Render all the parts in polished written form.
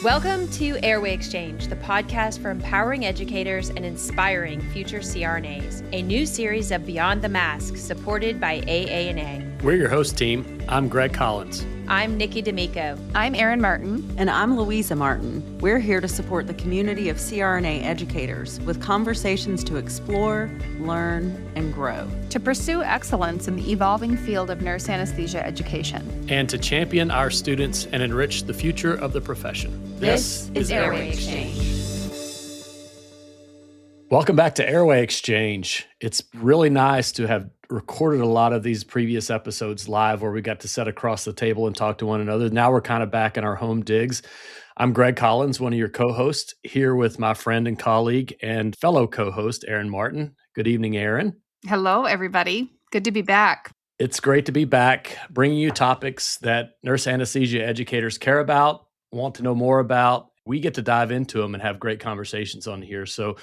Welcome to Airway Exchange, the podcast for empowering educators and inspiring future CRNAs, a new series of Beyond the Mask supported by AANA. We're your host team. I'm Greg Collins. I'm Nikki D'Amico. I'm Erin Martin. And I'm Louisa Martin. We're here to support the community of CRNA educators with conversations to explore, learn, and grow. To pursue excellence in the evolving field of nurse anesthesia education. And to champion our students and enrich the future of the profession. This is Airway Exchange. Welcome back to Airway Exchange. It's really nice to have recorded a lot of these previous episodes live where we got to sit across the table and talk to one another. Now we're kind of back in our home digs. I'm Greg Collins, one of your co-hosts, here with my friend and colleague and fellow co-host, Erin Martin. Good evening, Erin. Hello, everybody. Good to be back. It's great to be back, bringing you topics that nurse anesthesia educators care about, want to know more about. We get to dive into them and have great conversations on here. So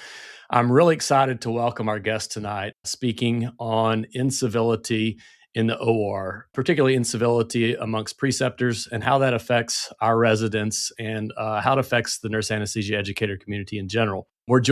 I'm really excited to welcome our guest tonight, speaking on incivility in the OR, particularly incivility amongst preceptors and how that affects our residents and how it affects the nurse anesthesia educator community in general. We're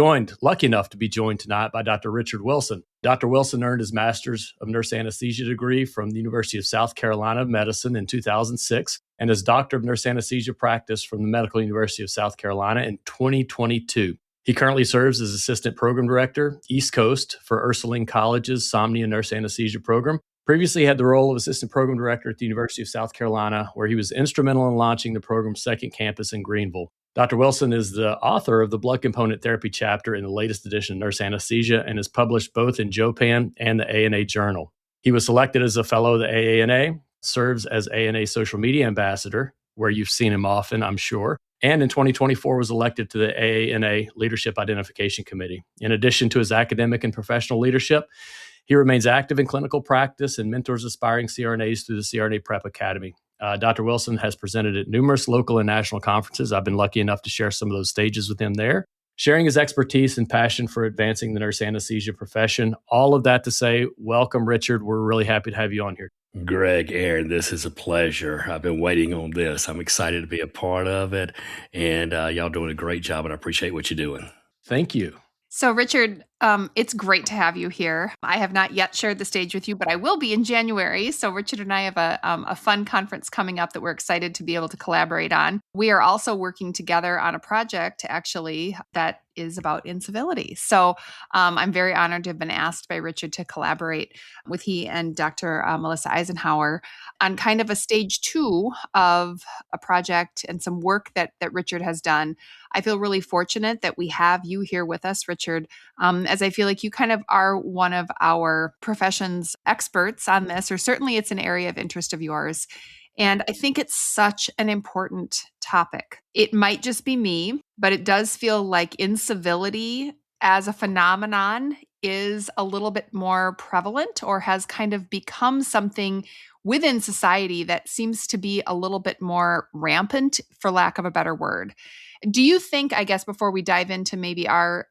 lucky enough to be joined tonight by Dr. Richard Wilson. Dr. Wilson earned his Master's of Nurse Anesthesia degree from the University of South Carolina Medicine in 2006 and his Doctor of Nurse Anesthesia practice from the Medical University of South Carolina in 2022. He currently serves as Assistant Program Director, East Coast, for Ursuline College's Somnia Nurse Anesthesia program. Previously, he had the role of Assistant Program Director at the University of South Carolina, where he was instrumental in launching the program's second campus in Greenville. Dr. Wilson is the author of the Blood Component Therapy chapter in the latest edition of Nurse Anesthesia and is published both in JOPAN and the ANA Journal. He was selected as a fellow of the AANA, serves as ANA Social Media Ambassador, where you've seen him often, I'm sure, and in 2024 was elected to the AANA Leadership Identification Committee. In addition to his academic and professional leadership, he remains active in clinical practice and mentors aspiring CRNAs through the CRNA Prep Academy. Dr. Wilson has presented at numerous local and national conferences. I've been lucky enough to share some of those stages with him there, sharing his expertise and passion for advancing the nurse anesthesia profession. All of that to say, welcome, Richard. We're really happy to have you on here. Greg, Erin, this is a pleasure. I've been waiting on this. I'm excited to be a part of it, and y'all doing a great job, and I appreciate what you're doing. Thank you. So, Richard, it's great to have you here. I have not yet shared the stage with you, but I will be in January. So Richard and I have a fun conference coming up that we're excited to be able to collaborate on. We are also working together on a project, actually, that is about incivility. So I'm very honored to have been asked by Richard to collaborate with he and Dr. Melissa Eisenhower on kind of a stage 2 of a project and some work that Richard has done. I feel really fortunate that we have you here with us, Richard, as I feel like you kind of are one of our profession's experts on this, or certainly it's an area of interest of yours. And I think it's such an important topic. It might just be me, but it does feel like incivility as a phenomenon is a little bit more prevalent or has kind of become something within society that seems to be a little bit more rampant, for lack of a better word. Do you think, I guess, before we dive into maybe our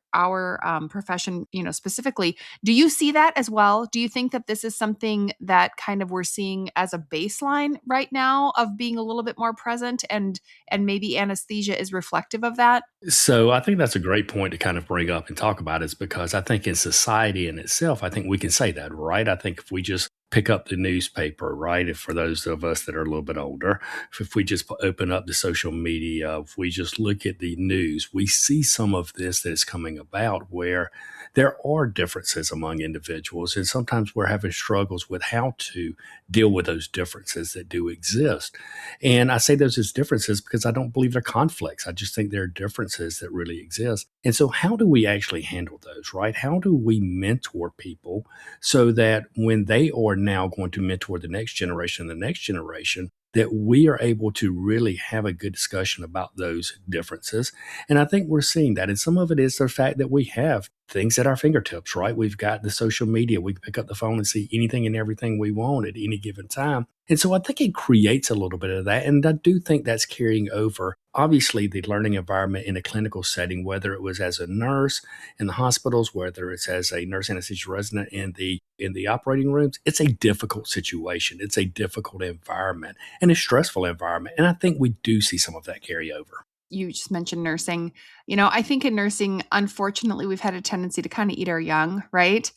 profession, specifically, do you see that as well? Do you think that this is something that kind of we're seeing as a baseline right now of being a little bit more present, and maybe anesthesia is reflective of that? So I think that's a great point to kind of bring up and talk about, is because I think in society in itself, I think we can say that, right? I think if we just pick up the newspaper, right? If for those of us that are a little bit older, if we just open up the social media, if we just look at the news, we see some of this that is coming about where there are differences among individuals. And sometimes we're having struggles with how to deal with those differences that do exist. And I say those as differences because I don't believe they're conflicts. I just think there are differences that really exist. And so how do we actually handle those, right? How do we mentor people so that when they are now going to mentor the next generation, that we are able to really have a good discussion about those differences? And I think we're seeing that. And some of it is the fact that we have things at our fingertips, right? We've got the social media. We can pick up the phone and see anything and everything we want at any given time. And so I think it creates a little bit of that. And I do think that's carrying over, obviously, the learning environment in a clinical setting, whether it was as a nurse in the hospitals, whether it's as a nurse anesthesia resident in the operating rooms. It's a difficult situation. It's a difficult environment and a stressful environment. And I think we do see some of that carry over. you just mentioned nursing. I think in nursing, unfortunately, we've had a tendency to kind of eat our young, right?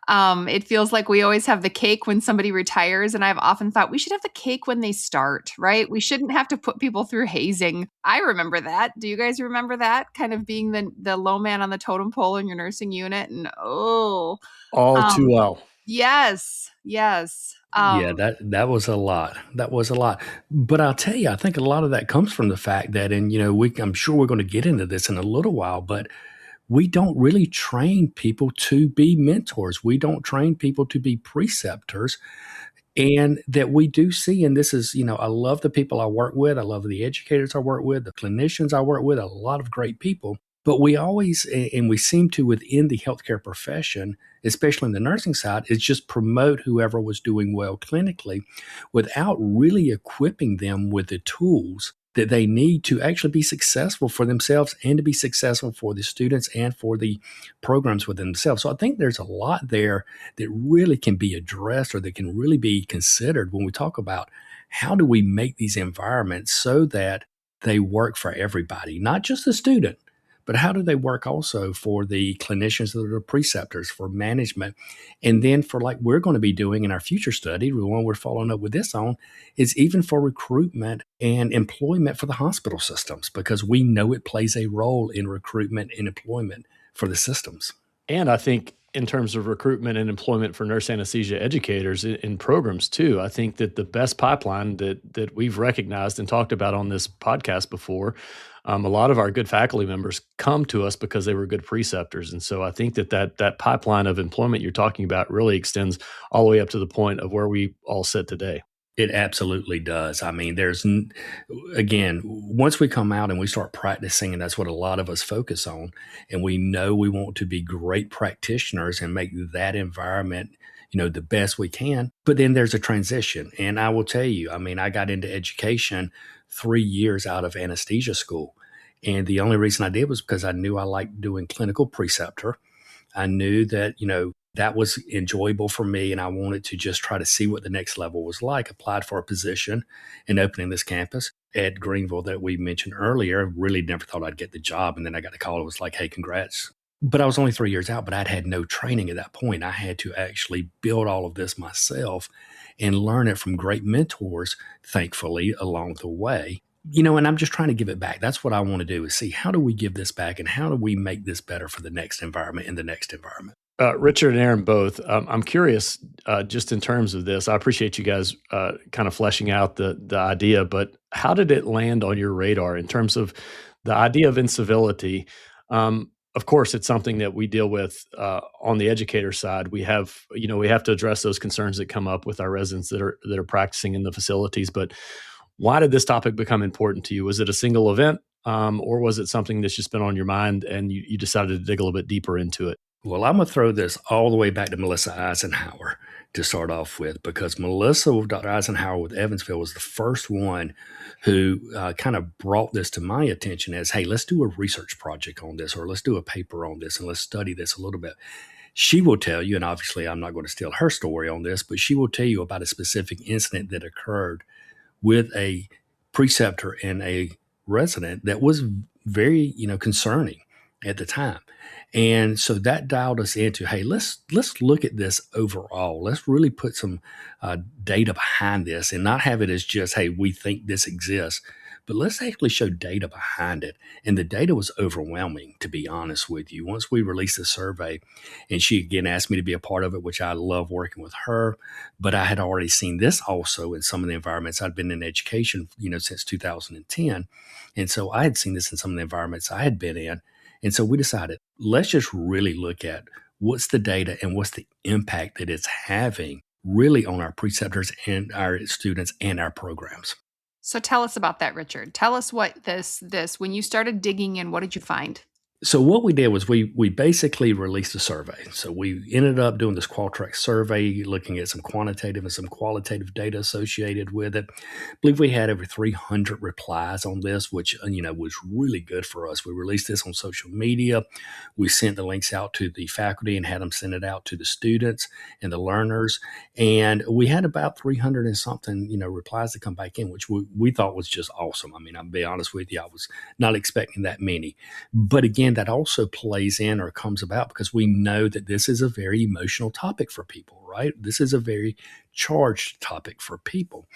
It feels like we always have the cake when somebody retires. And I've often thought we should have the cake when they start, right? We shouldn't have to put people through hazing. I remember that. Do you guys remember that? Kind of being the low man on the totem pole in your nursing unit? And All too um, well. yes. Yeah, that was a lot. That was a lot. But I'll tell you, I think a lot of that comes from the fact that, and I'm sure we're going to get into this in a little while, but we don't really train people to be mentors. We don't train people to be preceptors. And that we do see, and this is, I love the people I work with. I love the educators I work with, the clinicians I work with, a lot of great people. But we always, and we seem to within the healthcare profession, especially in the nursing side, is just promote whoever was doing well clinically without really equipping them with the tools that they need to actually be successful for themselves and to be successful for the students and for the programs within themselves. So I think there's a lot there that really can be addressed or that can really be considered when we talk about how do we make these environments so that they work for everybody, not just the student, but how do they work also for the clinicians that are preceptors, for management, and then for like we're going to be doing in our future study, the one we're following up with this on, is even for recruitment and employment for the hospital systems, because we know it plays a role in recruitment and employment for the systems. And I think in terms of recruitment and employment for nurse anesthesia educators in programs too, I think that the best pipeline that we've recognized and talked about on this podcast before, a lot of our good faculty members come to us because they were good preceptors. And so I think that pipeline of employment you're talking about really extends all the way up to the point of where we all sit today. It absolutely does. I mean, again, once we come out and we start practicing, and that's what a lot of us focus on, and we know we want to be great practitioners and make that environment, the best we can. But then there's a transition. And I will tell you, I mean, I got into education 3 years out of anesthesia school. And the only reason I did was because I knew I liked doing clinical preceptor. I knew that, that was enjoyable for me, and I wanted to just try to see what the next level was like. Applied for a position in opening this campus at Greenville that we mentioned earlier. Really never thought I'd get the job. And then I got the call. It was like, hey, congrats. But I was only 3 years out, but I'd had no training at that point. I had to actually build all of this myself and learn it from great mentors, thankfully, along the way. And I'm just trying to give it back. That's what I want to do, is see how do we give this back and how do we make this better for the next environment and the next environment. Richard and Erin both, I'm curious, just in terms of this, I appreciate you guys kind of fleshing out the idea, but how did it land on your radar in terms of the idea of incivility? Of course, it's something that we deal with on the educator side. We have to address those concerns that come up with our residents that are practicing in the facilities. But why did this topic become important to you? Was it a single event, or was it something that's just been on your mind and you decided to dig a little bit deeper into it? Well, I'm going to throw this all the way back to Melissa Eisenhower to start off with, because Melissa, Dr. Eisenhower with Evansville, was the first one who kind of brought this to my attention as, hey, let's do a research project on this, or let's do a paper on this, and let's study this a little bit. She will tell you, and obviously I'm not going to steal her story on this, but she will tell you about a specific incident that occurred with a preceptor and a resident that was very, concerning at the time. And so that dialed us into, hey, let's look at this overall. Let's really put some data behind this and not have it as just, hey, we think this exists, but let's actually show data behind it. And the data was overwhelming, to be honest with you. Once we released the survey, and she again asked me to be a part of it, which I love working with her, but I had already seen this also in some of the environments. I'd been in education, since 2010. And so I had seen this in some of the environments I had been in. And so we decided, let's just really look at what's the data and what's the impact that it's having really on our preceptors and our students and our programs. So tell us about that, Richard. Tell us what this when you started digging in, what did you find? So what we did was we basically released a survey. So we ended up doing this Qualtrics survey, looking at some quantitative and some qualitative data associated with it. I believe we had over 300 replies on this, which was really good for us. We released this on social media. We sent the links out to the faculty and had them send it out to the students and the learners. And we had about 300 and something, replies to come back in, which we thought was just awesome. I mean, I'll be honest with you, I was not expecting that many. But again, that also plays in or comes about because we know that this is a very emotional topic for people, right? This is a very charged topic for people.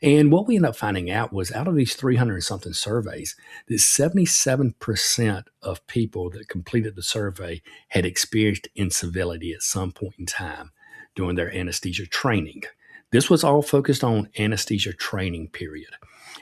And what we ended up finding out was out of these 300 and something surveys, that 77% of people that completed the survey had experienced incivility at some point in time during their anesthesia training. This was all focused on anesthesia training period.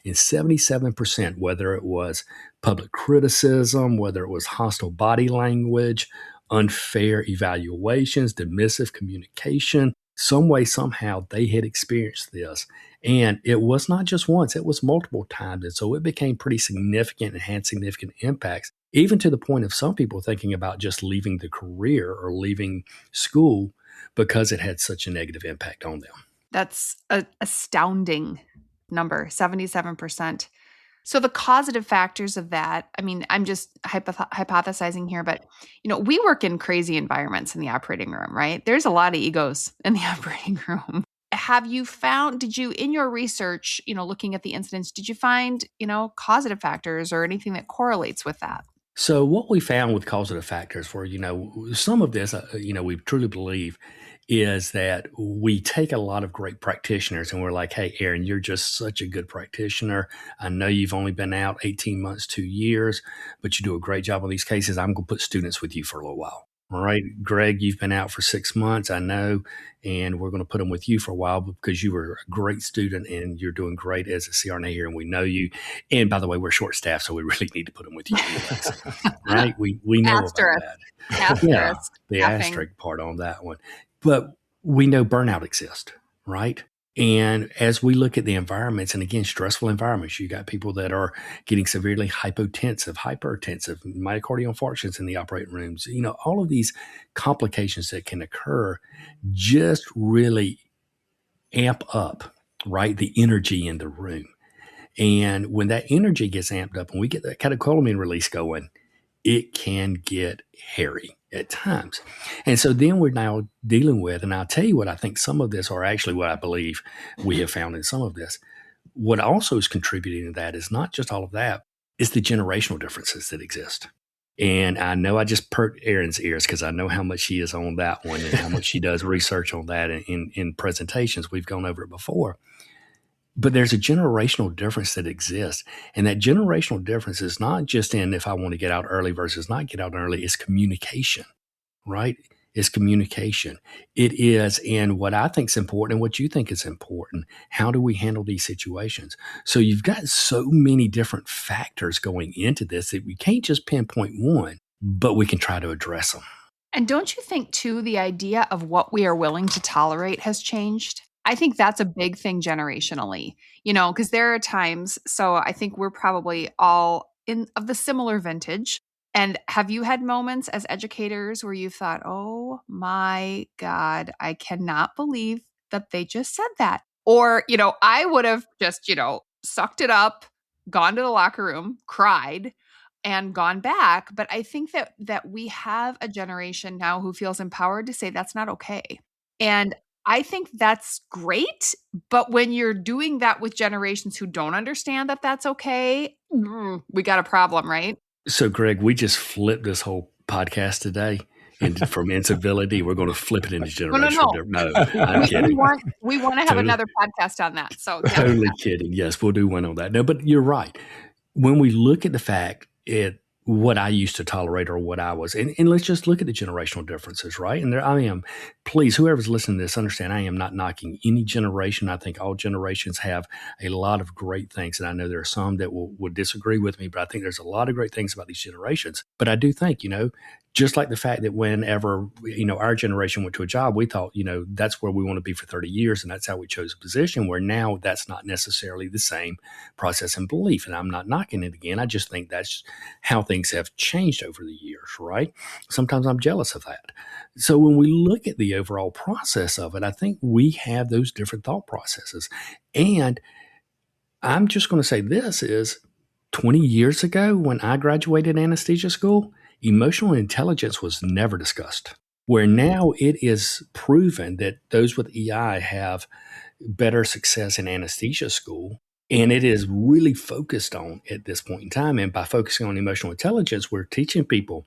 And 77%, whether it was public criticism, whether it was hostile body language, unfair evaluations, dismissive communication, some way, somehow they had experienced this. And it was not just once, it was multiple times. And so it became pretty significant and had significant impacts, even to the point of some people thinking about just leaving the career or leaving school because it had such a negative impact on them. That's an astounding number, 77%. So the causative factors of that, I mean, I'm just hypothesizing here, but, we work in crazy environments in the operating room, right? There's a lot of egos in the operating room. Did you, in your research, looking at the incidents, did you find, causative factors or anything that correlates with that? So what we found with causative factors were, some of this, we truly believe is that we take a lot of great practitioners and we're like, hey, Erin, you're just such a good practitioner. I know you've only been out 18 months, 2 years, but you do a great job on these cases. I'm going to put students with you for a little while. All right, Greg, you've been out for 6 months, I know, and we're going to put them with you for a while because you were a great student and you're doing great as a CRNA here, and we know you. And by the way, we're short staffed, so we really need to put them with you. Right? We know Asterisk. about that. Yeah, the asterisk part on that one. But we know burnout exists, right? And as we look at the environments, and again, stressful environments, you got people that are getting severely hypotensive, hypertensive, myocardial infarctions in the operating rooms, all of these complications that can occur just really amp up, right, the energy in the room. And when that energy gets amped up and we get that catecholamine release going, it can get hairy at times. And so then we're now dealing with, and I'll tell you what I think some of this, or actually what I believe we have found in some of this, what also is contributing to that is not just all of that, it's the generational differences that exist. And I know I just perked Erin's ears because I know how much she is on that one and how much she does research on that in presentations. We've gone over it before. But there's a generational difference that exists. And that generational difference is not just in if I want to get out early versus not get out early. It's communication, right? It's communication. It is in what I think is important and what you think is important. How do we handle these situations? So you've got so many different factors going into this that we can't just pinpoint one, but we can try to address them. And don't you think, too, the idea of what we are willing to tolerate has changed? I think that's a big thing generationally, because there are times, so I think we're probably all of the similar vintage. And have you had moments as educators where you thought, oh my God, I cannot believe that they just said that? Or, I would have just, sucked it up, gone to the locker room, cried, and gone back. But I think that we have a generation now who feels empowered to say that's not okay. And I think that's great, but when you're doing that with generations who don't understand that that's okay, we got a problem, right? So, Greg, we just flipped this whole podcast today from incivility. We're going to flip it into generational. No, I'm kidding. We want to have another podcast on that. So, totally kidding. Yes, we'll do one on that. No, but you're right. When we look at the fact, what I used to tolerate or what I was. And let's just look at the generational differences, right? And there I am. Please, whoever's listening to this, understand I am not knocking any generation. I think all generations have a lot of great things. And I know there are some that would disagree with me, but I think there's a lot of great things about these generations. But I do think, Just like the fact that whenever, our generation went to a job, we thought, that's where we want to be for 30 years. And that's how we chose a position, where now that's not necessarily the same process and belief. And I'm not knocking it again. I just think that's how things have changed over the years, right? Sometimes I'm jealous of that. So when we look at the overall process of it, I think we have those different thought processes. And I'm just going to say this is 20 years ago when I graduated anesthesia school, emotional intelligence was never discussed, where now it is proven that those with EI have better success in anesthesia school. And it is really focused on at this point in time. And by focusing on emotional intelligence, we're teaching people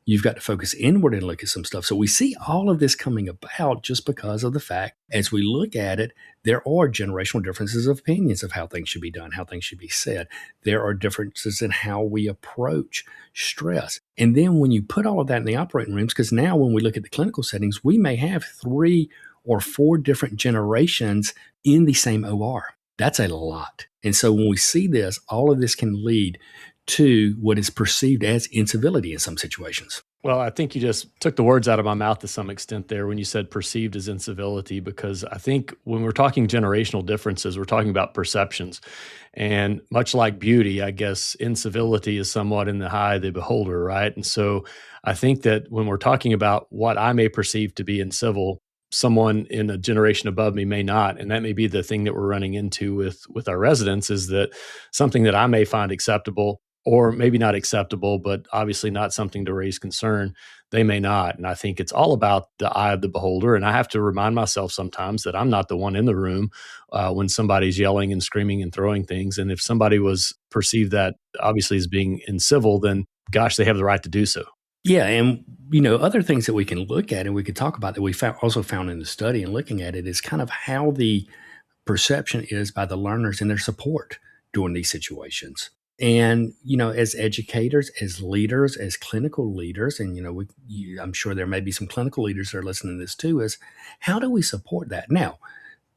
you've got to focus inward and look at some stuff. So we see all of this coming about just because of the fact, as we look at it, there are generational differences of opinions of how things should be done, how things should be said. There are differences in how we approach stress. And then when you put all of that in the operating rooms, because now when we look at the clinical settings, we may have 3 or 4 different generations in the same OR. That's a lot. And so when we see this, all of this can lead to what is perceived as incivility in some situations. Well, I think you just took the words out of my mouth to some extent there when you said perceived as incivility, because I think when we're talking generational differences, we're talking about perceptions. And much like beauty, I guess incivility is somewhat in the eye of the beholder, right? And so I think that when we're talking about what I may perceive to be incivil, someone in a generation above me may not. And that may be the thing that we're running into with our residents, is that something that I may find acceptable, or maybe not acceptable, but obviously not something to raise concern, they may not. And I think it's all about the eye of the beholder. And I have to remind myself sometimes that I'm not the one in the room when somebody's yelling and screaming and throwing things. And if somebody was perceived that obviously as being incivil, then gosh, they have the right to do so. Yeah. And, other things that we can look at and we could talk about that we also found in the study and looking at it is kind of how the perception is by the learners and their support during these situations. And, as educators, as leaders, as clinical leaders, and, I'm sure there may be some clinical leaders that are listening to this too, is how do we support that? Now,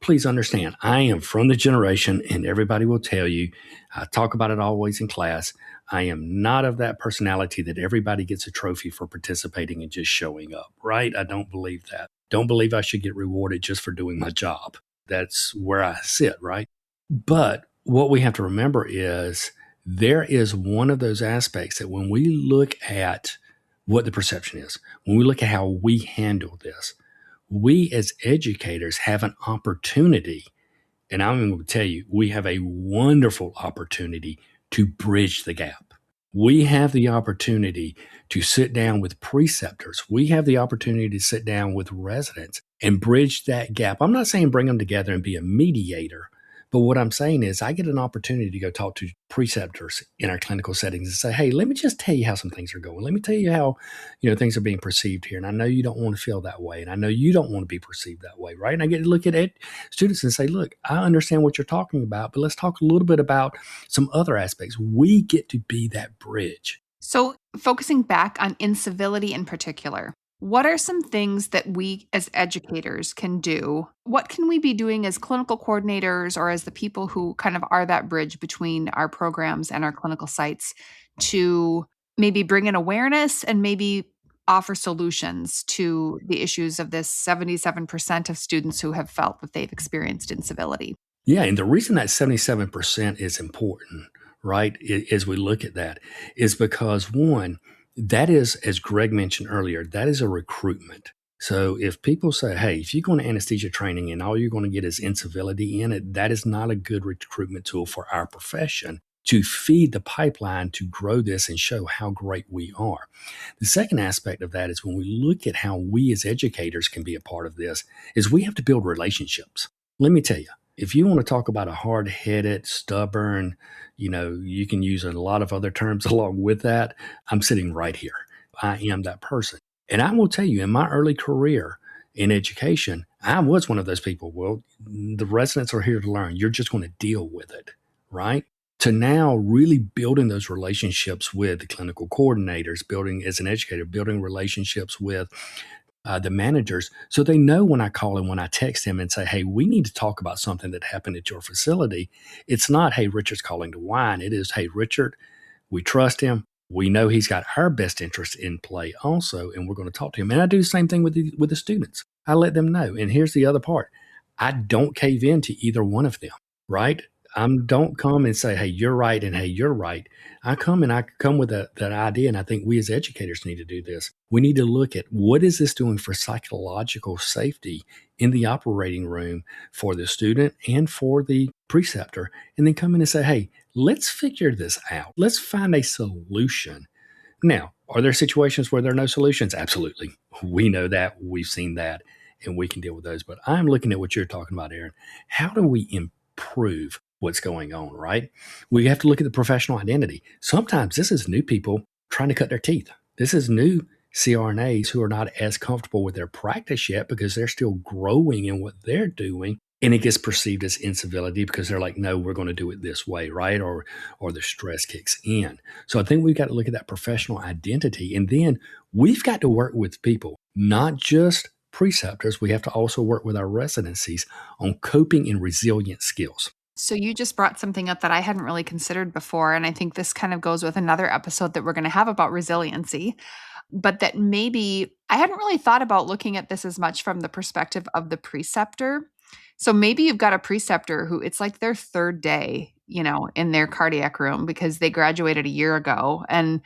please understand, I am from the generation, and everybody will tell you, I talk about it always in class, I am not of that personality that everybody gets a trophy for participating and just showing up, right? I don't believe that. Don't believe I should get rewarded just for doing my job. That's where I sit, right? But what we have to remember is there is one of those aspects that when we look at what the perception is, when we look at how we handle this, we as educators have an opportunity, and I'm going to tell you, we have a wonderful opportunity to bridge the gap. We have the opportunity to sit down with preceptors. We have the opportunity to sit down with residents and bridge that gap. I'm not saying bring them together and be a mediator, but what I'm saying is I get an opportunity to go talk to preceptors in our clinical settings and say, hey, let me just tell you how some things are going. Let me tell you how, things are being perceived here. And I know you don't want to feel that way. And I know you don't want to be perceived that way, right? And I get to look at students and say, look, I understand what you're talking about, but let's talk a little bit about some other aspects. We get to be that bridge. So focusing back on incivility in particular, what are some things that we as educators can do? What can we be doing as clinical coordinators or as the people who kind of are that bridge between our programs and our clinical sites to maybe bring in awareness and maybe offer solutions to the issues of this 77% of students who have felt that they've experienced incivility? Yeah, and the reason that 77% is important, right, as we look at that, is because one, that is, as Greg mentioned earlier, that is a recruitment. So if people say, hey, if you go into anesthesia training and all you're going to get is incivility in it, that is not a good recruitment tool for our profession to feed the pipeline to grow this and show how great we are. The second aspect of that is when we look at how we as educators can be a part of this, is we have to build relationships. Let me tell you, if you want to talk about a hard-headed, stubborn, you can use a lot of other terms along with that. I'm sitting right here. I am that person. And I will tell you, in my early career in education, I was one of those people. Well, the residents are here to learn. You're just going to deal with it, right? To now really building those relationships with the clinical coordinators, building as an educator, building relationships with the managers, so they know when I call and when I text them and say, hey, we need to talk about something that happened at your facility. It's not, hey, Richard's calling to whine. It is, hey, Richard, we trust him. we know he's got our best interest in play also, and we're going to talk to him. And I do the same thing with the students. I let them know. And here's the other part. I don't cave in to either one of them, right? Don't come and say, hey, you're right, and hey, you're right. I come with that idea, and I think we as educators need to do this. We need to look at what is this doing for psychological safety in the operating room for the student and for the preceptor, and then come in and say, hey, let's figure this out. Let's find a solution. Now, are there situations where there are no solutions? Absolutely. We know that. We've seen that, and we can deal with those. But I'm looking at what you're talking about, Erin. How do we improve what's going on, right? We have to look at the professional identity. Sometimes this is new people trying to cut their teeth. This is new CRNAs who are not as comfortable with their practice yet because they're still growing in what they're doing. And it gets perceived as incivility because they're like, no, we're going to do it this way, right? Or the stress kicks in. So I think we've got to look at that professional identity. And then we've got to work with people, not just preceptors. We have to also work with our residencies on coping and resilient skills. So you just brought something up that I hadn't really considered before. And I think this kind of goes with another episode that we're going to have about resiliency. But that maybe I hadn't really thought about looking at this as much from the perspective of the preceptor. So maybe you've got a preceptor who it's like their third day, in their cardiac room because they graduated a year ago. And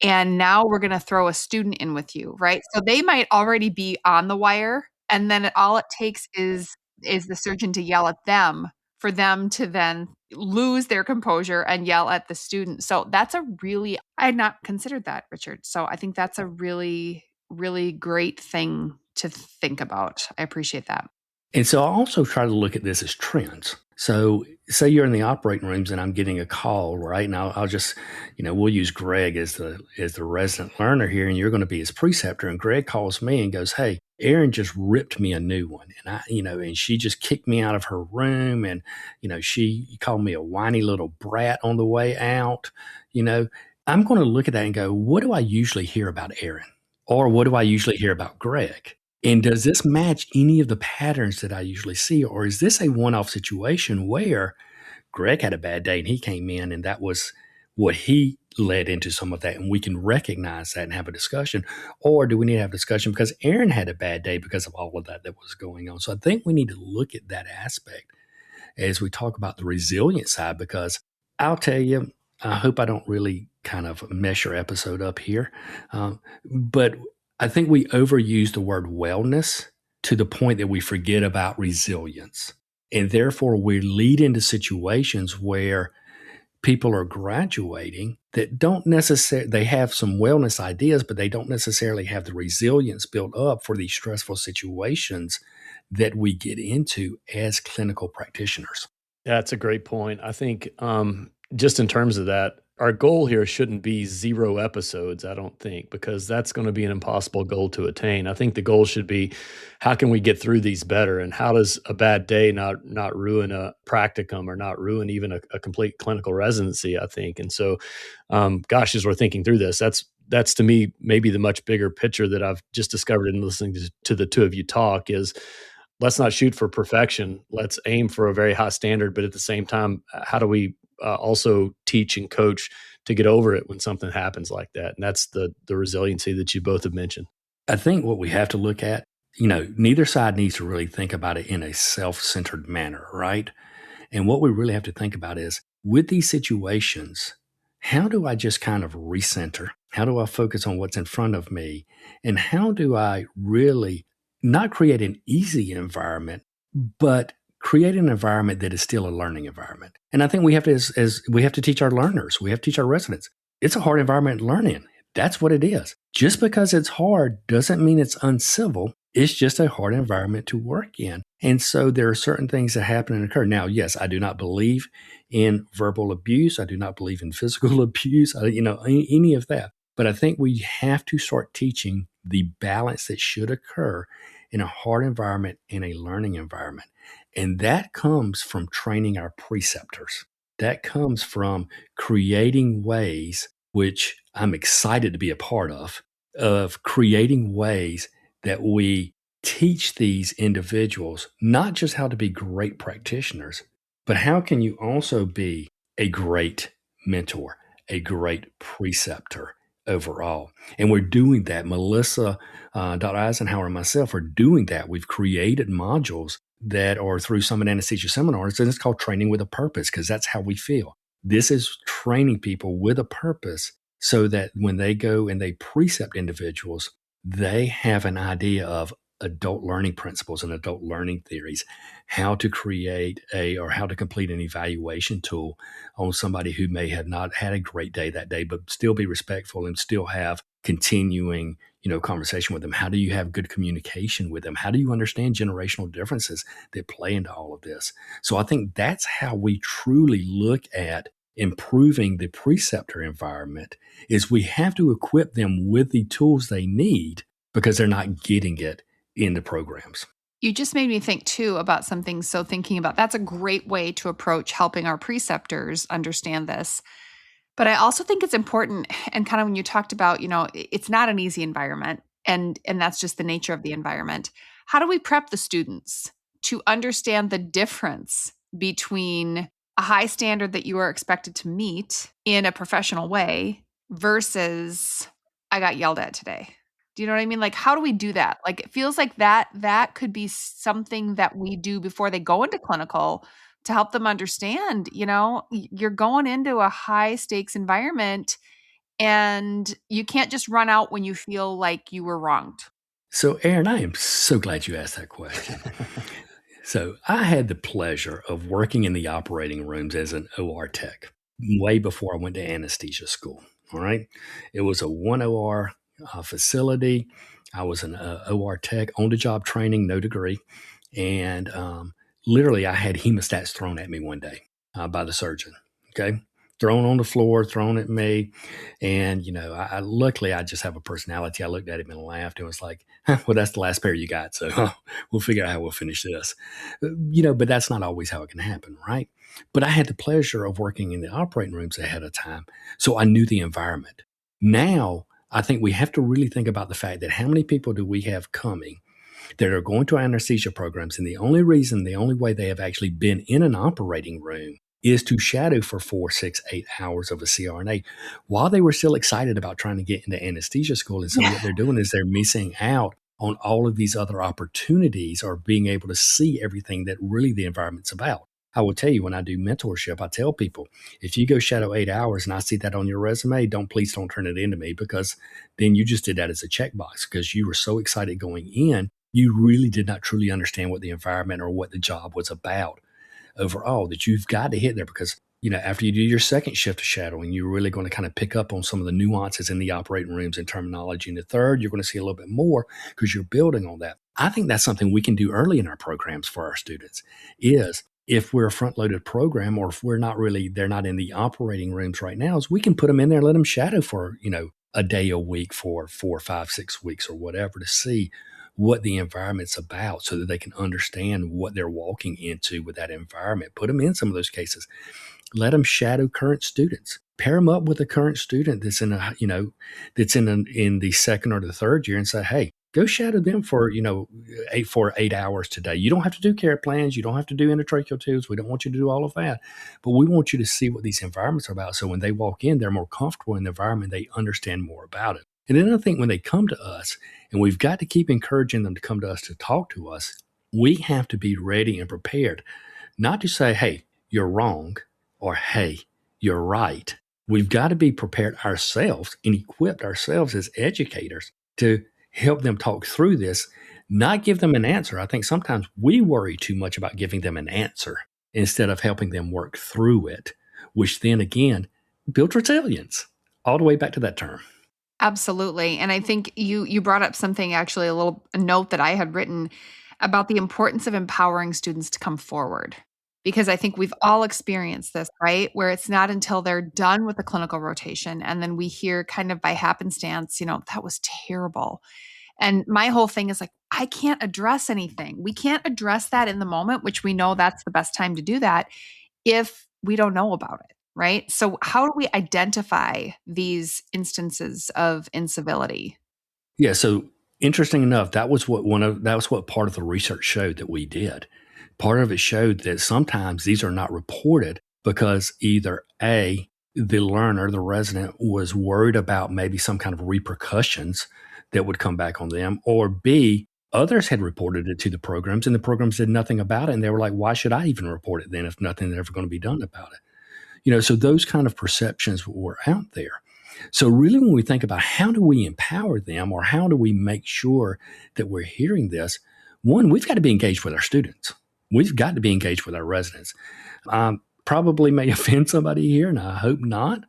now we're going to throw a student in with you, right? So they might already be on the wire. And then all it takes is the surgeon to yell at them for them to then lose their composure and yell at the student. So I had not considered that, Richard. So I think that's a really, really great thing to think about. I appreciate that. And so I also try to look at this as trends. So say you're in the operating rooms and I'm getting a call, right? Now I'll just, we'll use Greg as the resident learner here, and you're going to be his preceptor. And Greg calls me and goes, hey, Erin just ripped me a new one. And and she just kicked me out of her room. And, she called me a whiny little brat on the way out. I'm going to look at that and go, what do I usually hear about Erin? Or what do I usually hear about Greg? And does this match any of the patterns that I usually see? Or is this a one-off situation where Greg had a bad day and he came in and that was what he led into some of that, and we can recognize that and have a discussion? Or do we need to have a discussion because Erin had a bad day because of all of that was going on? So I think we need to look at that aspect as we talk about the resilient side, because I'll tell you, I hope I don't really kind of mess your episode up here, but I think we overuse the word wellness to the point that we forget about resilience. And therefore, we lead into situations where people are graduating that don't necessarily, they have some wellness ideas, but they don't necessarily have the resilience built up for these stressful situations that we get into as clinical practitioners. That's a great point. I think just in terms of that, our goal here shouldn't be 0 episodes, I don't think, because that's going to be an impossible goal to attain. I think the goal should be, how can we get through these better? And how does a bad day not ruin a practicum or not ruin even a complete clinical residency, I think. And so, as we're thinking through this, that's to me, maybe the much bigger picture that I've just discovered in listening to the two of you talk is, let's not shoot for perfection. Let's aim for a very high standard. But at the same time, how do we also teach and coach to get over it when something happens like that? And that's the resiliency that you both have mentioned. I think what we have to look at, neither side needs to really think about it in a self-centered manner, right? And what we really have to think about is, with these situations, how do I just kind of recenter? How do I focus on what's in front of me? And how do I really not create an easy environment, but create an environment that is still a learning environment? And I think we have to, as we have to teach our learners, we have to teach our residents, it's a hard environment to learn in. That's what it is. Just because it's hard doesn't mean it's uncivil. It's just a hard environment to work in. And so there are certain things that happen and occur. Now, yes, I do not believe in verbal abuse. I do not believe in physical abuse, any of that. But I think we have to start teaching the balance that should occur in a hard environment and a learning environment. And that comes from training our preceptors. That comes from creating ways, which I'm excited to be a part of creating ways that we teach these individuals not just how to be great practitioners, but how can you also be a great mentor, a great preceptor overall. And we're doing that. Melissa, Dr. Eisenhower, and myself are doing that. We've created modules that are through Summit Anesthesia seminars, and it's called Training with a Purpose, because that's how we feel. This is training people with a purpose so that when they go and they precept individuals, they have an idea of adult learning principles and adult learning theories, how to create or how to complete an evaluation tool on somebody who may have not had a great day that day, but still be respectful and still have continuing, conversation with them. How do you have good communication with them? How do you understand generational differences that play into all of this? So I think that's how we truly look at improving the preceptor environment, is we have to equip them with the tools they need because they're not getting it in the programs. You just made me think too about something. So thinking about that's a great way to approach helping our preceptors understand this. But I also think it's important, and kind of when you talked about, it's not an easy environment, and that's just the nature of the environment. How do we prep the students to understand the difference between a high standard that you are expected to meet in a professional way versus I got yelled at today? Do you know what I mean? Like, how do we do that? Like, it feels like that could be something that we do before they go into clinical to help them understand, you're going into a high stakes environment and you can't just run out when you feel like you were wronged. So, Erin, I am so glad you asked that question. So I had the pleasure of working in the operating rooms as an OR tech way before I went to anesthesia school. All right. It was a 1 OR facility. I was an OR tech, on-the-job training, no degree. And literally, I had hemostats thrown at me one day by the surgeon. Okay. Thrown on the floor, thrown at me. And, luckily, I just have a personality. I looked at him and laughed and was like, well, that's the last pair you got. So we'll figure out how we'll finish this. But that's not always how it can happen, right? But I had the pleasure of working in the operating rooms ahead of time. So I knew the environment. Now, I think we have to really think about the fact that how many people do we have coming that are going to anesthesia programs, and the only way they have actually been in an operating room is to shadow for 4, 6, 8 hours of a CRNA while they were still excited about trying to get into anesthesia school. And so what they're doing is they're missing out on all of these other opportunities or being able to see everything that really the environment's about. I will tell you, when I do mentorship, I tell people, if you go shadow 8 hours and I see that on your resume, please don't turn it into me, because then you just did that as a checkbox because you were so excited going in. You really did not truly understand what the environment or what the job was about overall, that you've got to hit there, because, after you do your second shift of shadowing, you're really going to kind of pick up on some of the nuances in the operating rooms and terminology. And the third, you're going to see a little bit more because you're building on that. I think that's something we can do early in our programs for our students is, if we're a front-loaded program, or if they're not in the operating rooms right now, is we can put them in there and let them shadow for, a day a week for 4, 5, 6 weeks or whatever, to see what the environment's about so that they can understand what they're walking into with that environment. Put them in some of those cases. Let them shadow current students. Pair them up with a current student that's in in the second or the third year and say, hey, go shadow them for 8 hours today. You don't have to do care plans. You don't have to do endotracheal tubes. We don't want you to do all of that. But we want you to see what these environments are about. So when they walk in, they're more comfortable in the environment. They understand more about it. And then I think when they come to us, and we've got to keep encouraging them to come to us to talk to us, we have to be ready and prepared, not to say, hey, you're wrong, or hey, you're right. We've got to be prepared ourselves and equipped ourselves as educators to help them talk through this, not give them an answer. I think sometimes we worry too much about giving them an answer instead of helping them work through it, which then again builds resilience. All the way back to that term. Absolutely. And I think you brought up something, actually, a note that I had written about the importance of empowering students to come forward. Because I think we've all experienced this, right? Where it's not until they're done with the clinical rotation and then we hear kind of by happenstance, that was terrible. And my whole thing is like, I can't address anything. We can't address that in the moment, which we know that's the best time to do that if we don't know about it, right? So how do we identify these instances of incivility? Yeah. So interesting enough, that was what part of the research showed that we did. Part of it showed that sometimes these are not reported because either A, the learner, the resident, was worried about maybe some kind of repercussions that would come back on them, or B, others had reported it to the programs and the programs did nothing about it. And they were like, why should I even report it then if nothing is ever going to be done about it? So those kind of perceptions were out there. So really, when we think about how do we empower them, or how do we make sure that we're hearing this, one, we've got to be engaged with our students. We've got to be engaged with our residents. Probably may offend somebody here, and I hope not.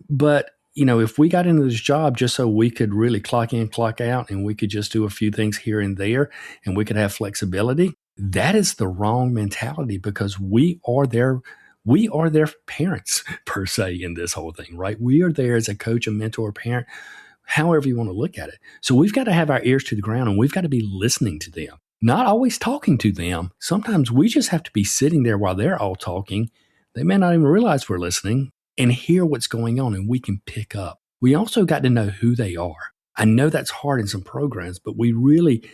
But, if we got into this job just so we could really clock in, clock out, and we could just do a few things here and there, and we could have flexibility, that is the wrong mentality, because we are their parents, per se, in this whole thing, right? We are there as a coach, a mentor, parent, however you want to look at it. So we've got to have our ears to the ground, and we've got to be listening to them, not always talking to them. Sometimes we just have to be sitting there while they're all talking. They may not even realize we're listening, and hear what's going on, and we can pick up. We also got to know who they are. I know that's hard in some programs, but we really,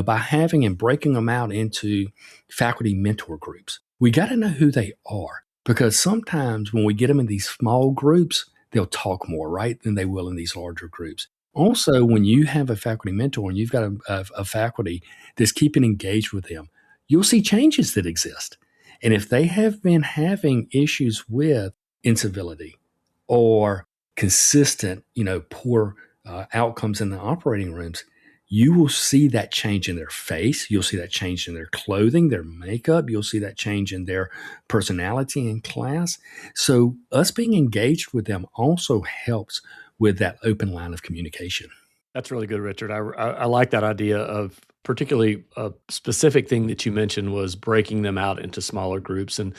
by having and breaking them out into faculty mentor groups, we got to know who they are. Because sometimes when we get them in these small groups, they'll talk more, right, than they will in these larger groups. Also, when you have a faculty mentor and you've got a faculty that's keeping engaged with them, you'll see changes that exist. And if they have been having issues with incivility or consistent, poor outcomes in the operating rooms, you will see that change in their face. You'll see that change in their clothing, their makeup. You'll see that change in their personality in class. So us being engaged with them also helps with that open line of communication. That's really good, Richard. I like that idea of, particularly a specific thing that you mentioned was breaking them out into smaller groups. And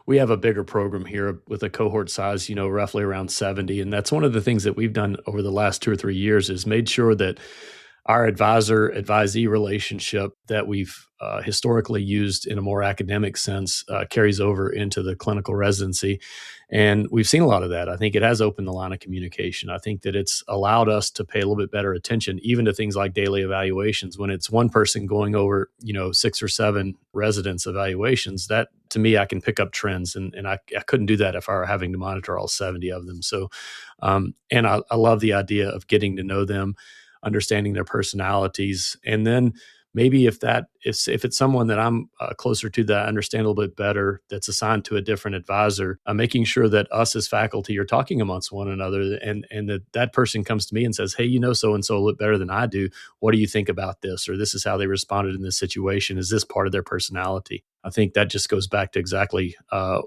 we have a bigger program here with a cohort size, roughly around 70. And that's one of the things that we've done over the last 2 or 3 years is made sure that our advisor-advisee relationship that we've historically used in a more academic sense carries over into the clinical residency. And we've seen a lot of that. I think it has opened the line of communication. I think that it's allowed us to pay a little bit better attention, even to things like daily evaluations. When it's one person going over, 6 or 7 residents' evaluations, that to me, I can pick up trends. And I couldn't do that if I were having to monitor all 70 of them. So, and I love the idea of getting to know them, understanding their personalities, and then maybe if it's someone that I'm closer to that I understand a little bit better, that's assigned to a different advisor, making sure that us as faculty are talking amongst one another, and that person comes to me and says, hey, so-and-so a little bit better than I do. What do you think about this? Or this is how they responded in this situation. Is this part of their personality? I think that just goes back to exactly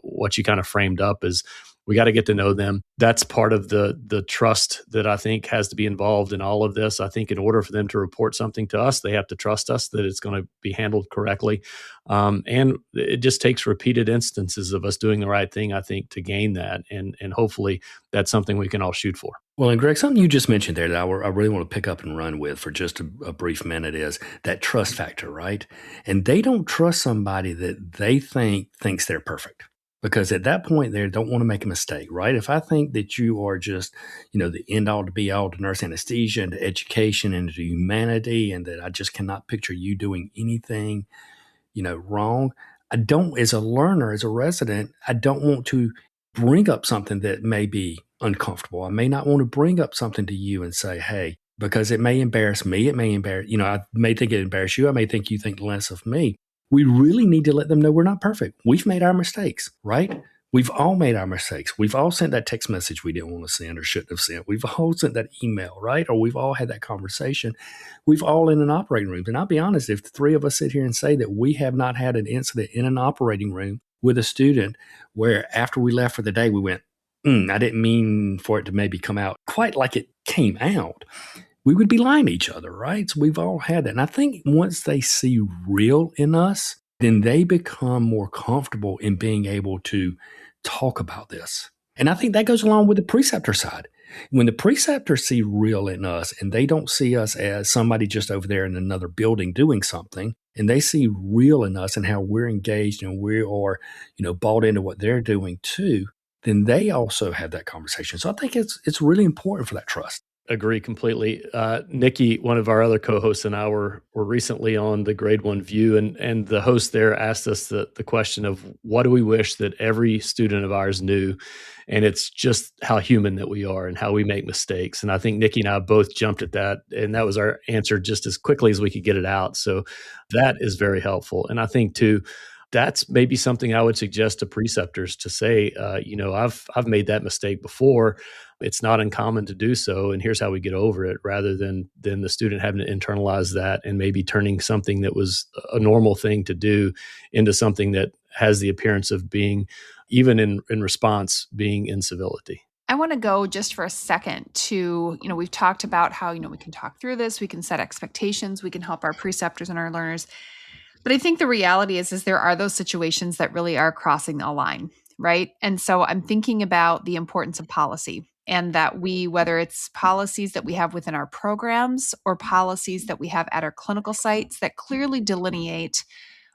what you kind of framed up as we got to get to know them. That's part of the trust that I think has to be involved in all of this. I think in order for them to report something to us, they have to trust us that it's going to be handled correctly. And it just takes repeated instances of us doing the right thing, I think, to gain that. And hopefully that's something we can all shoot for. Well, and Greg, something you just mentioned there that I really want to pick up and run with for just a brief minute is that trust factor, right? And they don't trust somebody that they thinks they're perfect. Because at that point, they don't want to make a mistake, right? If I think that you are just, the end all to be all to nurse anesthesia and to education and to humanity, and that I just cannot picture you doing anything, wrong. I don't, as a learner, as a resident, I don't want to bring up something that may be uncomfortable. I may not want to bring up something to you and say, hey, because it may embarrass me. It may embarrass, I may think it embarrass you. I may think you think less of me. We really need to let them know we're not perfect. We've made our mistakes, right? We've all made our mistakes. We've all sent that text message we didn't want to send or shouldn't have sent. We've all sent that email, right? Or we've all had that conversation. We've all in an operating room. And I'll be honest, if the 3 of us sit here and say that we have not had an incident in an operating room with a student where after we left for the day, we went, I didn't mean for it to maybe come out quite like it came out, we would be lying to each other, right? So we've all had that. And I think once they see real in us, then they become more comfortable in being able to talk about this. And I think that goes along with the preceptor side. When the preceptors see real in us and they don't see us as somebody just over there in another building doing something, and they see real in us and how we're engaged and we are, bought into what they're doing too, then they also have that conversation. So I think it's really important for that trust. agree completely. Nikki, one of our other co-hosts, and I were recently on the Grade 1 View, and the host there asked us the question of what do we wish that every student of ours knew? And it's just how human that we are and how we make mistakes. And I think Nikki and I both jumped at that, and that was our answer just as quickly as we could get it out. So that is very helpful. And I think too, that's maybe something I would suggest to preceptors to say, I've made that mistake before. It's not uncommon to do so, and here's how we get over it, rather than the student having to internalize that and maybe turning something that was a normal thing to do into something that has the appearance of being, even in response, being incivility. I want to go just for a second to, we've talked about how, we can talk through this, we can set expectations, we can help our preceptors and our learners. But I think the reality is there are those situations that really are crossing a line, right? And so I'm thinking about the importance of policy, and that whether it's policies that we have within our programs or policies that we have at our clinical sites that clearly delineate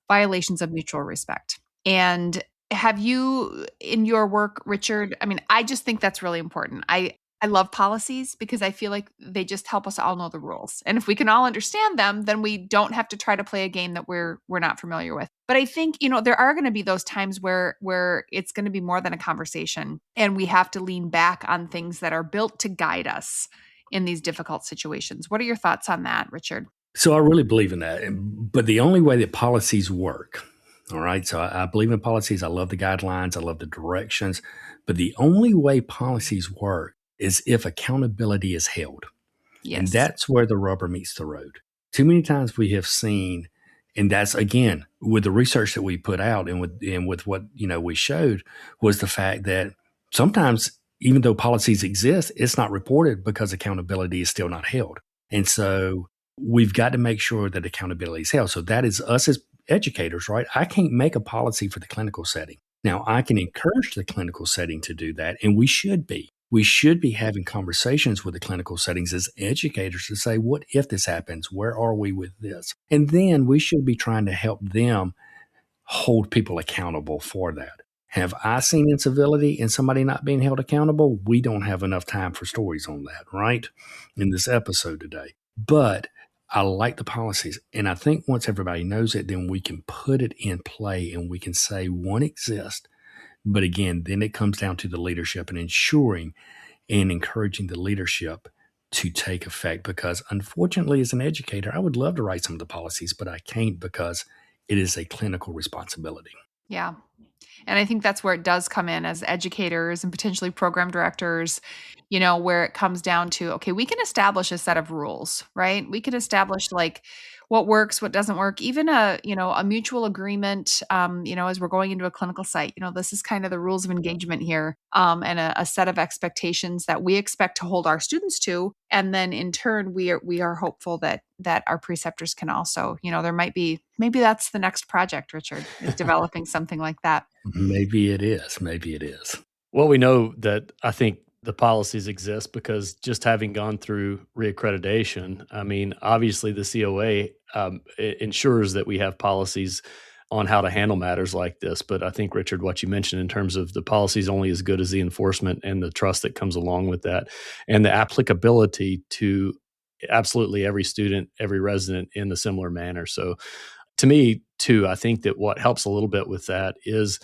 violations of mutual respect. And have you, in your work, Richard, I just think that's really important. I love policies because I feel like they just help us all know the rules. And if we can all understand them, then we don't have to try to play a game that we're not familiar with. But I think, there are going to be those times where it's going to be more than a conversation, and we have to lean back on things that are built to guide us in these difficult situations. What are your thoughts on that, Richard? So I really believe in that. But the only way that policies work, all right, so I believe in policies. I love the guidelines. I love the directions. But the only way policies work is if accountability is held. Yes. And that's where the rubber meets the road. Too many times we have seen, and that's, again, with the research that we put out and with what, we showed, was the fact that sometimes, even though policies exist, it's not reported because accountability is still not held. And so we've got to make sure that accountability is held. So that is us as educators, right? I can't make a policy for the clinical setting. Now, I can encourage the clinical setting to do that, and we should be. We should be having conversations with the clinical settings as educators to say, what if this happens? Where are we with this? And then we should be trying to help them hold people accountable for that. Have I seen incivility and somebody not being held accountable? We don't have enough time for stories on that, right? In this episode today. But I like the policies. And I think once everybody knows it, then we can put it in play and we can say one exists. But again, then it comes down to the leadership and ensuring and encouraging the leadership to take effect. Because unfortunately, as an educator, I would love to write some of the policies, but I can't because it is a clinical responsibility. Yeah. And I think that's where it does come in as educators and potentially program directors, where it comes down to, okay, we can establish a set of rules, right? We can establish what works, what doesn't work, even a mutual agreement, as we're going into a clinical site, this is kind of the rules of engagement here, and a set of expectations that we expect to hold our students to. And then in turn, we are hopeful that our preceptors can also, maybe that's the next project, Richard, is developing something like that. Maybe it is. Well, we know that I think the policies exist because just having gone through reaccreditation, obviously the COA ensures that we have policies on how to handle matters like this. But I think, Richard, what you mentioned in terms of the policy is only as good as the enforcement and the trust that comes along with that, and the applicability to absolutely every student, every resident in a similar manner. So to me, too, I think that what helps a little bit with that is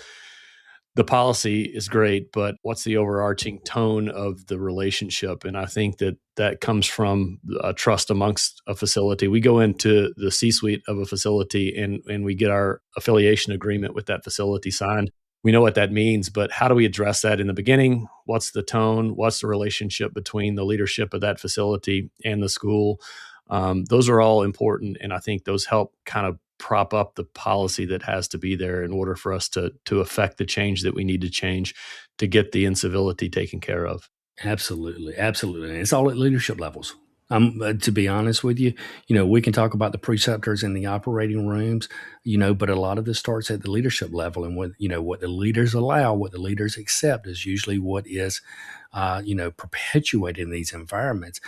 the policy is great, but what's the overarching tone of the relationship? And I think that comes from trust amongst a facility. We go into the C-suite of a facility and we get our affiliation agreement with that facility signed. We know what that means, but how do we address that in the beginning? What's the tone? What's the relationship between the leadership of that facility and the school? Those are all important, and I think those help kind of prop up the policy that has to be there in order for us to affect the change that we need to change to get the incivility taken care of. Absolutely. And it's all at leadership levels. To be honest with you, we can talk about the preceptors in the operating rooms, but a lot of this starts at the leadership level, and what the leaders allow, what the leaders accept is usually what is, perpetuated in these environments.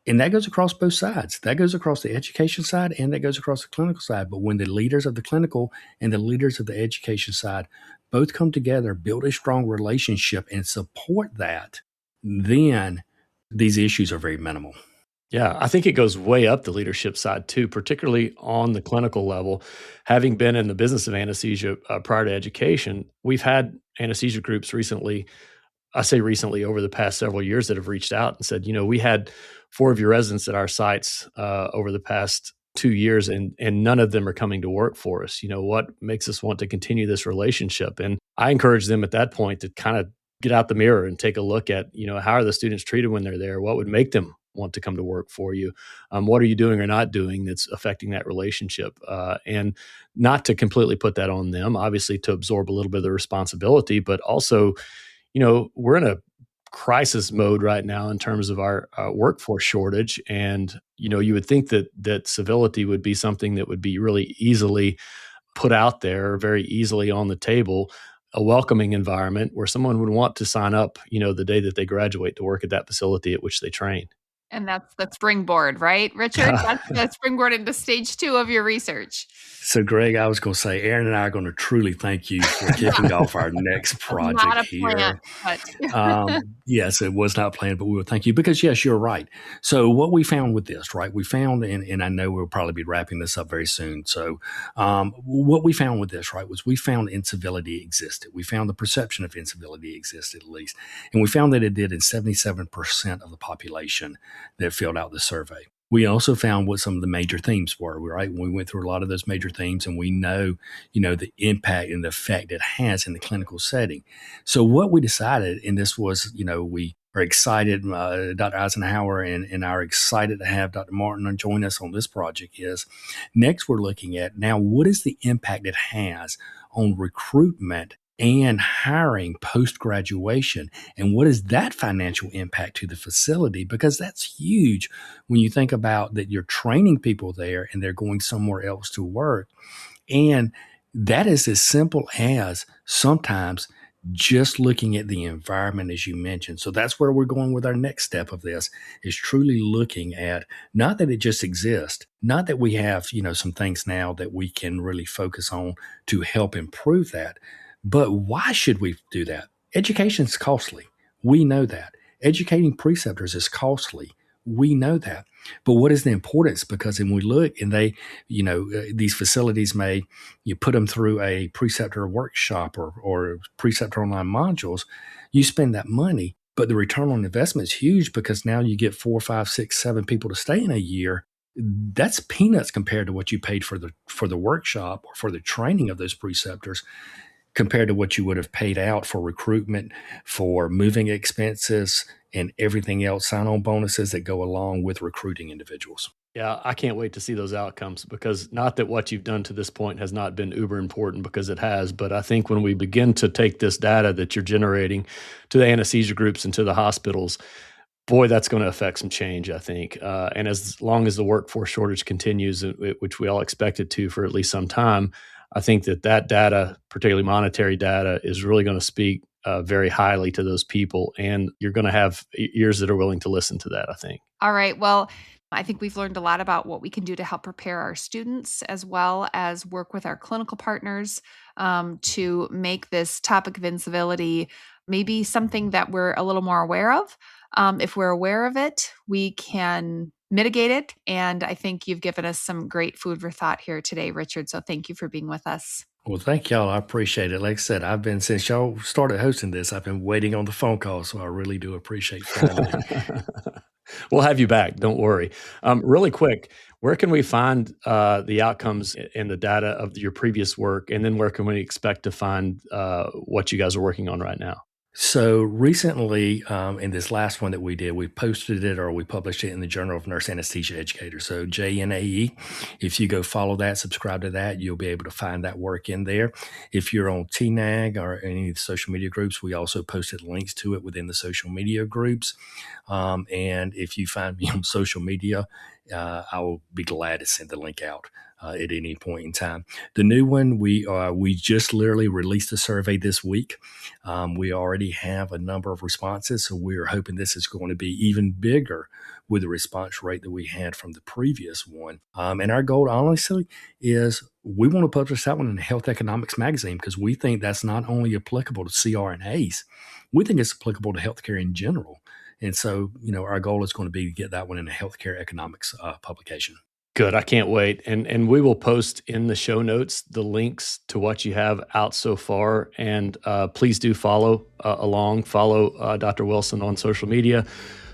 And that goes across both sides. That goes across the education side and that goes across the clinical side. But when the leaders of the clinical and the leaders of the education side both come together, build a strong relationship and support that, then these issues are very minimal. Yeah, I think it goes way up the leadership side too, particularly on the clinical level. Having been in the business of anesthesia prior to education, we've had anesthesia groups recently. I say recently, over the past several years, that have reached out and said, we had 4 of your residents at our sites over the past 2 years, and none of them are coming to work for us. What makes us want to continue this relationship? And I encourage them at that point to kind of get out the mirror and take a look at, how are the students treated when they're there? What would make them want to come to work for you? What are you doing or not doing that's affecting that relationship? And not to completely put that on them, obviously to absorb a little bit of the responsibility, but also, we're in a crisis mode right now in terms of our workforce shortage. And, you would think that civility would be something that would be really easily put out there, very easily on the table, a welcoming environment where someone would want to sign up, the day that they graduate to work at that facility at which they train. And that's the springboard, right, Richard? That's the springboard into stage 2 of your research. So, Greg, I was going to say, Erin and I are going to truly thank you for kicking off our next project Not a here. Plan, but Yes, it was not planned, but we will thank you because, yes, you're right. So what we found with this, right, we found, and I know we'll probably be wrapping this up very soon. So what we found with this, right, was we found incivility existed. We found the perception of incivility existed at least. And we found that it did in 77% of the population that filled out the survey. We also found what some of the major themes were, right? We went through a lot of those major themes, and we know, the impact and the effect it has in the clinical setting. So what we decided, and this was, we are excited, Dr. Eisenhower and are excited to have Dr. Martin join us on this project, is next we're looking at now what is the impact it has on recruitment and hiring post-graduation, and what is that financial impact to the facility? Because that's huge when you think about that you're training people there and they're going somewhere else to work. And that is as simple as sometimes just looking at the environment, as you mentioned. So that's where we're going with our next step of this, is truly looking at not that it just exists, not that we have, some things now that we can really focus on to help improve that. But why should we do that? Education is costly. We know that. Educating preceptors is costly. We know that. But what is the importance? Because when we look and they, these facilities you put them through a preceptor workshop or preceptor online modules, you spend that money, but the return on investment is huge because now you get 4, 5, 6, 7 people to stay in a year. That's peanuts compared to what you paid for the workshop or for the training of those preceptors, compared to what you would have paid out for recruitment, for moving expenses, and everything else, sign-on bonuses that go along with recruiting individuals. Yeah, I can't wait to see those outcomes, because not that what you've done to this point has not been uber important, because it has, but I think when we begin to take this data that you're generating to the anesthesia groups and to the hospitals, boy, that's going to affect some change, I think. And as long as the workforce shortage continues, which we all expect it to for at least some time, I think that data, particularly monetary data, is really going to speak very highly to those people. And you're going to have ears that are willing to listen to that, I think. All right. Well, I think we've learned a lot about what we can do to help prepare our students, as well as work with our clinical partners to make this topic of incivility maybe something that we're a little more aware of. If we're aware of it, we can mitigate it. And I think you've given us some great food for thought here today, Richard. So thank you for being with us. Well, thank y'all. I appreciate it. Like I said, since y'all started hosting this, I've been waiting on the phone call. So I really do appreciate it. We'll have you back. Don't worry. Really quick, where can we find the outcomes and the data of your previous work? And then where can we expect to find what you guys are working on right now? So recently, in this last one that we did, we posted it or we published it in the Journal of Nurse Anesthesia Educators. So JNAE, if you go follow that, subscribe to that, you'll be able to find that work in there. If you're on TNAG or any of the social media groups, we also posted links to it within the social media groups. And if you find me on social media, I will be glad to send the link out at any point in time. The new one, we just literally released a survey this week. We already have a number of responses, so we're hoping this is going to be even bigger with the response rate that we had from the previous one. And our goal, honestly, is we want to publish that one in Health Economics Magazine, because we think that's not only applicable to CRNAs, we think it's applicable to healthcare in general. And so, our goal is going to be to get that one in a healthcare economics publication. Good. I can't wait. And we will post in the show notes the links to what you have out so far. And please do follow along. Follow Dr. Wilson on social media.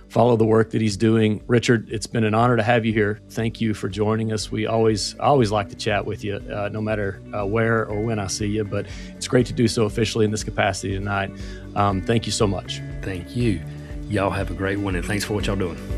Follow the work that he's doing. Richard, it's been an honor to have you here. Thank you for joining us. I always like to chat with you, no matter where or when I see you. But it's great to do so officially in this capacity tonight. Thank you so much. Thank you. Y'all have a great one, and thanks for what y'all doing.